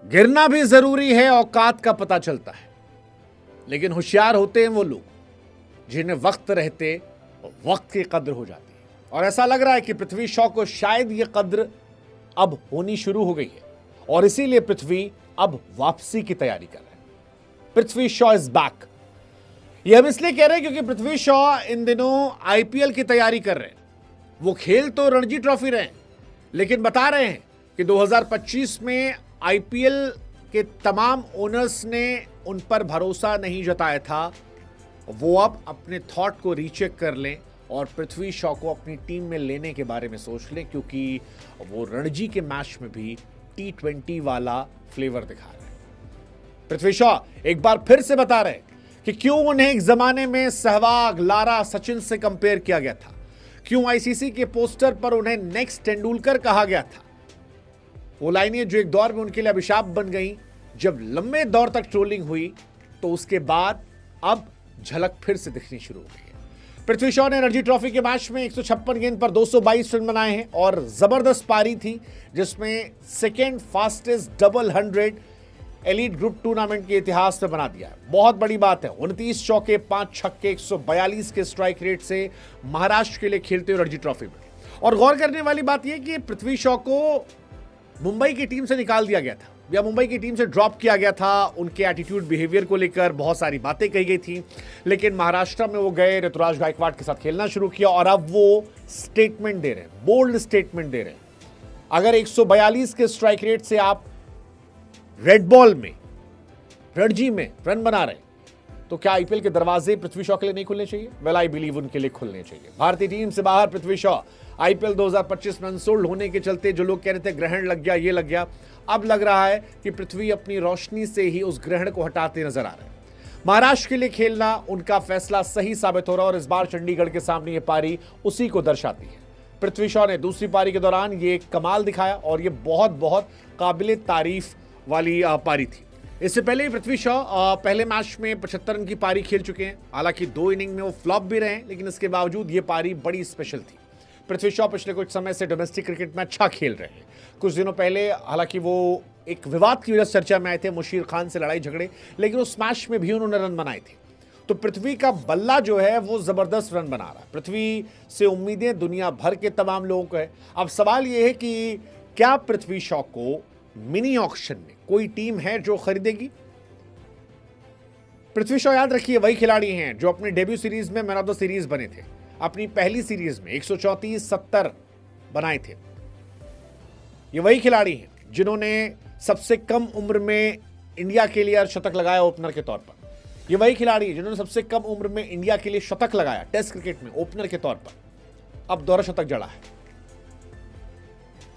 गिरना भी जरूरी है, औकात का पता चलता है, लेकिन होशियार होते हैं वो लोग जिन्हें वक्त रहते वक्त की कद्र हो जाती है। और ऐसा लग रहा है कि पृथ्वी शॉ को शायद ये कद्र अब होनी शुरू हो गई है और इसीलिए पृथ्वी अब वापसी की तैयारी कर रहे हैं। Prithvi Shaw is back. ये हम इसलिए कह रहे हैं क्योंकि पृथ्वी शॉ इन दिनों आईपीएल की तैयारी कर रहे हैं। वो खेल तो रणजी ट्रॉफी रहे हैं, लेकिन बता रहे हैं कि 2025 में आईपीएल के तमाम ओनर्स ने उन पर भरोसा नहीं जताया था। वो अब अपने थॉट को रीचेक कर लें और पृथ्वी शॉ को अपनी टीम में लेने के बारे में सोच लें, क्योंकि वो रणजी के मैच में भी T20 वाला फ्लेवर दिखा रहे हैं। पृथ्वी शॉ एक बार फिर से बता रहे हैं कि क्यों उन्हें एक जमाने में सहवाग, लारा, सचिन से कंपेयर किया गया था, क्यों आईसीसी के पोस्टर पर उन्हें नेक्स्ट तेंदुलकर कहा गया था। वो लाइनें जो एक दौर में उनके लिए अभिशाप बन गई, जब लंबे दौर तक ट्रोलिंग हुई तो उसके बाद अब झलक फिर से दिखनी शुरू हो गई है। पृथ्वी शॉ ने रणजी ट्रॉफी के मैच में 156 गेंद पर 222 रन बनाए हैं और जबरदस्त पारी थी, जिसमें second fastest double 100 elite group tournament के इतिहास में बना दिया है। बहुत बड़ी बात है, 29 चौके, 5 छक्के, 142 के स्ट्राइक रेट से महाराष्ट्र के लिए खेलते हुए रणजी ट्रॉफी में। और गौर करने वाली बात यह कि पृथ्वी शॉ को मुंबई की टीम से निकाल दिया गया था या मुंबई की टीम से ड्रॉप किया गया था। उनके एटीट्यूड, बिहेवियर को लेकर बहुत सारी बातें कही गई थी, लेकिन महाराष्ट्र में वो गए, ऋतुराज गायकवाड़ के साथ खेलना शुरू किया और अब वो स्टेटमेंट दे रहे हैं, बोल्ड स्टेटमेंट दे रहे हैं। अगर 142 के स्ट्राइक रेट से आप रेड बॉल में, रणजी में रन बना रहे हैं, तो क्या आईपीएल के दरवाजे पृथ्वी शॉ के लिए नहीं खुलने चाहिए? वेल, आई बिलीव उनके लिए खुलने चाहिए। भारतीय टीम से बाहर पृथ्वी शॉ आईपीएल 2025 में अनसोल्ड होने के चलते जो लोग कह रहे थे ग्रहण लग गया, ये लग गया, अब लग रहा है कि पृथ्वी अपनी रोशनी से ही उस ग्रहण को हटाते नजर आ रहे हैं। महाराष्ट्र के लिए खेलना उनका फैसला सही साबित हो रहा है और इस बार चंडीगढ़ के सामने ये पारी उसी को दर्शाती है। पृथ्वी शॉ ने दूसरी पारी के दौरान ये कमाल दिखाया और ये बहुत बहुत काबिले तारीफ वाली पारी थी। इससे पहले ही पृथ्वी शॉ पहले मैच में 75 रन की पारी खेल चुके हैं। हालांकि 2 इनिंग में वो फ्लॉप भी रहे हैं, लेकिन इसके बावजूद ये पारी बड़ी स्पेशल थी। पृथ्वी शॉ पिछले कुछ समय से डोमेस्टिक क्रिकेट में अच्छा खेल रहे हैं। कुछ दिनों पहले हालांकि वो एक विवाद की वजह से चर्चा में आए थे, मुशीर खान से लड़ाई झगड़े, लेकिन उस मैच में भी उन्होंने रन बनाए थे। तो पृथ्वी का बल्ला जो है वो जबरदस्त रन बना रहा है। पृथ्वी से उम्मीदें दुनिया भर के तमाम लोगों को है। अब सवाल ये है कि क्या पृथ्वी शॉ को मिनी ऑक्शन में कोई टीम है जो खरीदेगी? पृथ्वी शॉ, याद रखिए, वही खिलाड़ी हैं जो अपने डेब्यू सीरीज में मैन ऑफ द सीरीज बने थे। अपनी पहली सीरीज में 134-70 बनाए थे। ये वही खिलाड़ी हैं जिन्होंने सबसे कम उम्र में इंडिया के लिए शतक लगाया ओपनर के तौर पर। ये वही खिलाड़ी हैं जिन्होंने सबसे कम उम्र में इंडिया के लिए शतक लगाया टेस्ट क्रिकेट में ओपनर के तौर पर। अब दोहरा शतक जड़ा है।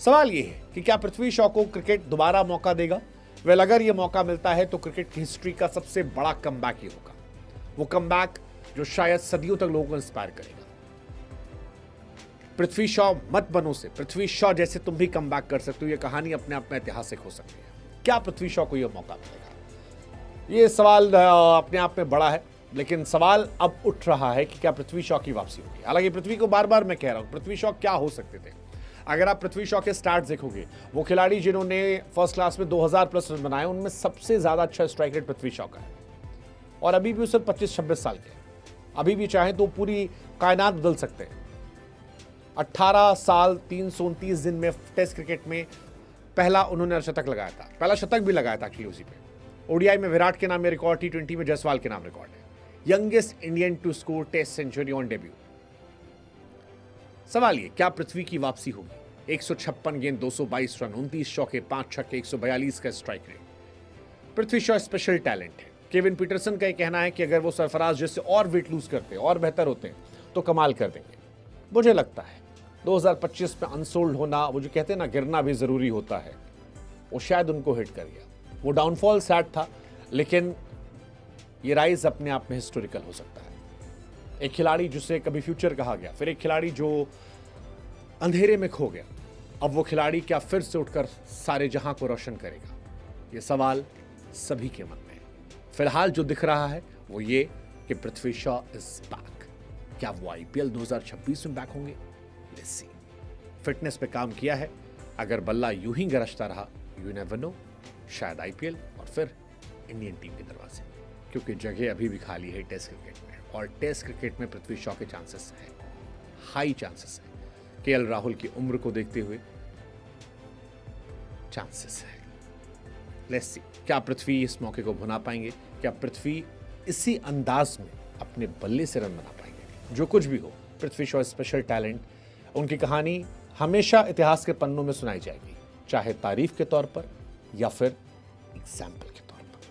सवाल यह है कि क्या पृथ्वी शॉ को क्रिकेट दोबारा मौका देगा? वेल, अगर यह मौका मिलता है तो क्रिकेट की हिस्ट्री का सबसे बड़ा कमबैक ही होगा। वो कमबैक जो शायद सदियों तक लोगों को इंस्पायर करेगा। पृथ्वी शॉ मत बनो से पृथ्वी शॉ जैसे तुम भी कमबैक कर सकते हो। यह कहानी अपने आप में ऐतिहासिक हो सकती है। क्या पृथ्वी शॉ को यह मौका मिलेगा? यह सवाल अपने आप में बड़ा है, लेकिन सवाल अब उठ रहा है कि क्या पृथ्वी शॉ की वापसी होगी। हालांकि पृथ्वी को बार बार मैं कह रहा हूं, पृथ्वी शॉ क्या हो सकते थे। अगर आप पृथ्वी शॉ के स्टार्ट देखोगे, वो खिलाड़ी जिन्होंने फर्स्ट क्लास में 2000 प्लस रन बनाए, उनमें सबसे ज्यादा अच्छा स्ट्राइक रेट पृथ्वी शॉ का है और अभी भी वो सिर्फ 25-26 साल के। अभी भी चाहे तो पूरी कायनात बदल सकते हैं। 18 साल 329 दिन में टेस्ट क्रिकेट में पहला उन्होंने शतक लगाया था, पहला शतक भी लगाया था एक्चुअली उसी पे। ओडीआई में विराट के नाम में रिकॉर्ड, T20 में जायसवाल के नाम रिकॉर्ड है। Youngest Indian to score test century on debut. सवाल ये, क्या पृथ्वी की वापसी होगी? 156 गेंद, 222 रन, 29 चौके, 5 छक्के, 142 का strike rate. Prithvi Shaw special talent है। केविन पीटरसन का यह कहना है कि अगर वो सरफराज जैसे और वेट लूज करते और बेहतर होते हैं तो कमाल कर देंगे। मुझे लगता है 2025 में अनसोल्ड होना, वो जो कहते हैं ना गिरना भी जरूरी होता है, वो शायद उनको हिट कर गया। वो डाउनफॉल सैड था, लेकिन ये राइज अपने आप में हिस्टोरिकल हो सकता है। एक खिलाड़ी जिसे कभी फ्यूचर कहा गया, फिर एक खिलाड़ी जो अंधेरे में खो गया, अब वो खिलाड़ी क्या फिर से उठकर सारे जहां को रोशन करेगा? ये सवाल सभी के मन में है। फिलहाल जो दिख रहा है वो ये कि पृथ्वी शॉ इज बैक। क्या वो आईपीएल 2026 में बैक होंगे? Let's see. फिटनेस पे काम किया है, अगर बल्ला यूं ही गरजता रहा, यू नेवर नो, शायद आईपीएल और फिर इंडियन टीम के दरवाजे, क्योंकि जगह अभी भी खाली है टेस्ट क्रिकेट में, और टेस्ट क्रिकेट में पृथ्वी शॉ के चांसेस हैं, हाई चांसेस हैं। केएल राहुल की उम्र को देखते हुए चांसेस है। लेट्स सी, क्या पृथ्वी इस मौके को भुना पाएंगे? क्या पृथ्वी इसी अंदाज में अपने बल्ले से रन बना पाएंगे? जो कुछ भी हो, पृथ्वी शॉ स्पेशल टैलेंट, उनकी कहानी हमेशा इतिहास के पन्नों में सुनाई जाएगी, चाहे तारीफ के तौर पर या फिर एग्जाम्पल के